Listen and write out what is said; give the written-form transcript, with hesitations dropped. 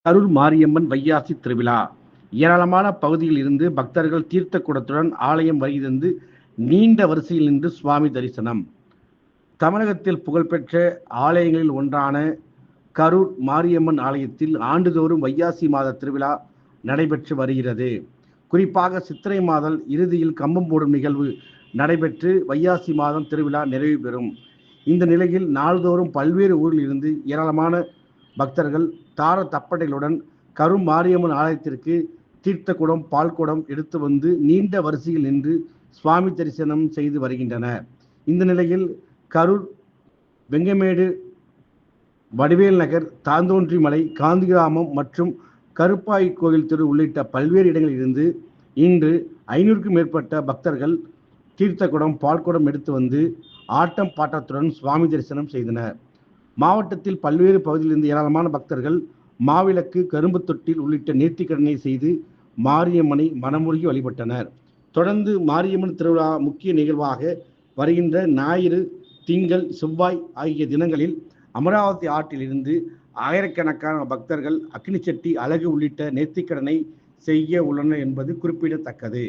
கரூர் மாரியம்மன் வைகாசி திருவிழா. ஏராளமான பகுதியில் இருந்து பக்தர்கள் தீர்த்த குடத்துடன் ஆலயம் வருகை தந்து நீண்ட வரிசையில் நின்று சுவாமி தரிசனம். தமிழகத்தில் புகழ்பெற்ற ஆலயங்களில் ஒன்றான கரூர் மாரியம்மன் ஆலயத்தில் ஆண்டுதோறும் வைகாசி மாத திருவிழா நடைபெற்று வருகிறது. குறிப்பாக சித்திரை மாதம் இறுதியில் கம்பம் போடும் நிகழ்வு நடைபெற்று வைகாசி மாதம் திருவிழா நிறைவு பெறும். இந்த நிலையில் நாள்தோறும் பல்வேறு ஊரில் இருந்து ஏராளமான பக்தர்கள் தார தப்பட்டைகளுடன் கரூர் மாரியம்மன் ஆலயத்திற்கு தீர்த்த குடம், பால் குடம் எடுத்து வந்து நீண்ட வரிசையில் நின்று சுவாமி தரிசனம் செய்து வருகின்றனர். இந்த நிலையில் கரூர் வெங்கமேடு, வடிவேல் நகர், தாந்தோன்றிமலை, காந்திகிராமம் மற்றும் கருப்பாய் கோயில் தெரு உள்ளிட்ட பல்வேறு இடங்களில் இருந்து இன்று 500க்கும் மேற்பட்ட பக்தர்கள் தீர்த்த குடம், பால் குடம் எடுத்து வந்து ஆட்டம் பாட்டத்துடன் சுவாமி தரிசனம் செய்தனர். மாவட்டத்தில் பல்வேறு பகுதியிலிருந்து ஏராளமான பக்தர்கள் மாவிளக்கு, கரும்பு தொட்டில் உள்ளிட்ட நேர்த்திக்கடனை செய்து மாரியம்மனை மனமுருகி வழிபட்டனர். தொடர்ந்து மாரியம்மன் திருவிழா முக்கிய நிகழ்வாக வருகின்ற ஞாயிறு, திங்கள், செவ்வாய் ஆகிய தினங்களில் அமராவதி ஆற்றில் இருந்து ஆயிரக்கணக்கான பக்தர்கள் அக்னிச்சட்டி, அலகு உள்ளிட்ட நேர்த்திக்கடனை செய்ய உள்ளனர் என்பது குறிப்பிடத்தக்கது.